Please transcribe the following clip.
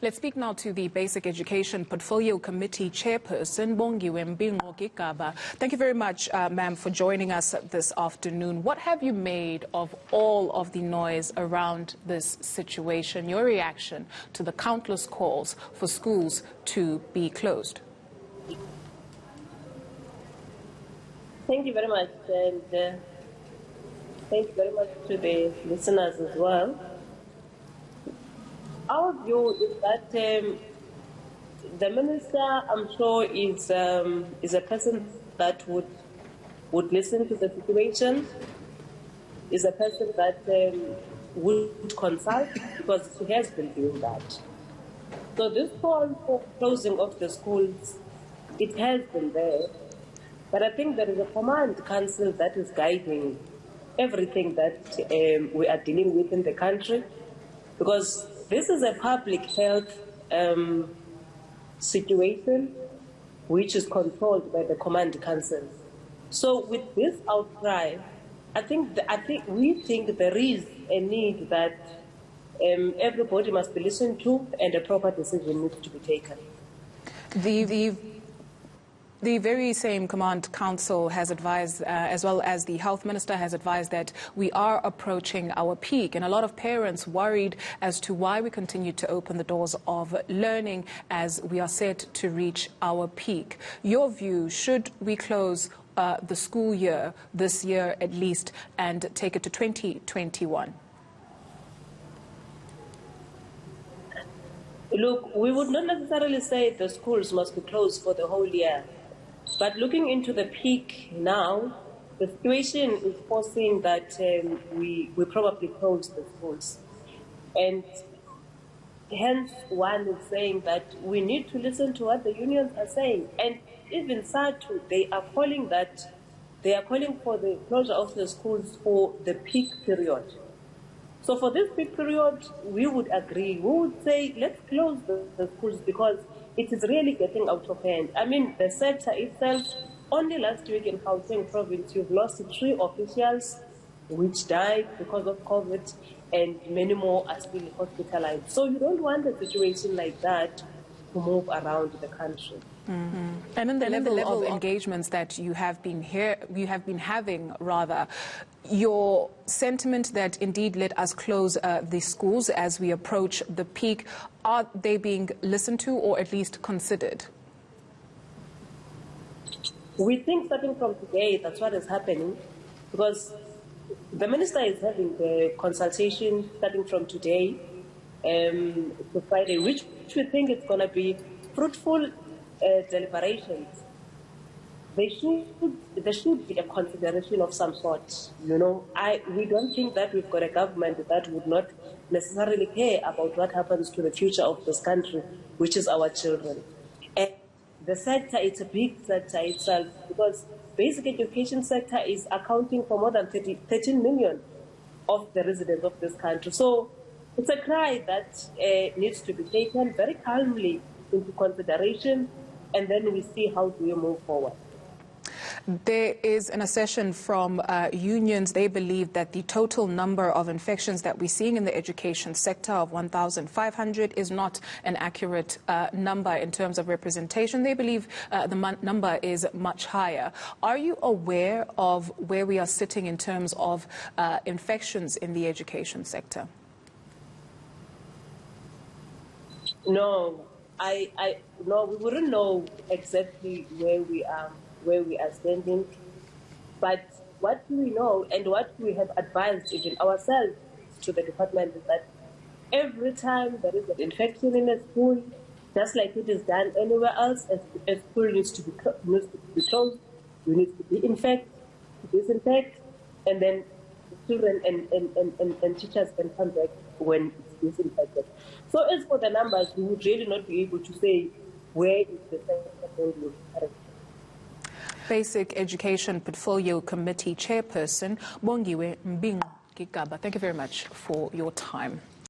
Let's speak now to the Basic Education Portfolio Committee Chairperson, Bongiwe Mbinqo-Gigaba. Thank you very much, ma'am, for joining us this afternoon. What have you made of all of the noise around this situation, your reaction to the countless calls for schools to be closed? Thank you very much, and thank you very much to the listeners as well. Our view is that the minister, I'm sure, is a person that would listen to the situation, is a person that would consult, because he has been doing that. So this call for closing of the schools, it has been there, but I think there is a command council that is guiding everything that we are dealing with in the country, because this is a public health situation which is controlled by the command council. So with this outcry, we think there is a need that everybody must be listened to and a proper decision needs to be taken. The very same Command Council has advised, as well as the Health Minister has advised, that we are approaching our peak, and a lot of parents worried as to why we continue to open the doors of learning as we are set to reach our peak. Your view, should we close the school year, this year at least, and take it to 2021? Look, we would not necessarily say the schools must be closed for the whole year. But looking into the peak now, the situation is forcing that we probably close the schools. And hence one is saying that we need to listen to what the unions are saying. And even SATU, they are calling for the closure of the schools for the peak period. So for this peak period, we would agree. We would say, let's close the schools, because it is really getting out of hand. I mean, the sector itself, only last week in Gauteng province, you've lost 3 officials which died because of COVID, and many more are still hospitalized. So you don't want a situation like that to move around the country. Mm-hmm. And then the level of engagements that you have been having, your sentiment that indeed let us close the schools as we approach the peak, are they being listened to or at least considered? We think starting from today, that's what is happening, because the minister is having the consultation starting from today to Friday, which we think is going to be fruitful deliberations. There should be a consideration of some sort. You know, we don't think that we've got a government that would not necessarily care about what happens to the future of this country, which is our children. And the sector, it's a big sector itself, because basic education sector is accounting for more than 13 million of the residents of this country. So it's a cry that needs to be taken very calmly into consideration, and then we see how do we move forward. There is an assertion from unions. They believe that the total number of infections that we're seeing in the education sector of 1,500 is not an accurate number in terms of representation. They believe the number is much higher. Are you aware of where we are sitting in terms of infections in the education sector? No, no, we wouldn't know exactly where we are standing, but what we know and what we have advised even ourselves to the department is that every time there is an infection in a school, just like it is done anywhere else, a school needs to be closed, we need to disinfect, and then children and teachers can come back when it's disinfected. So as for the numbers, we would really not be able to say where is the sector going. Basic Education Portfolio Committee Chairperson, Bongiwe Mbinqo-Gigaba. Thank you very much for your time.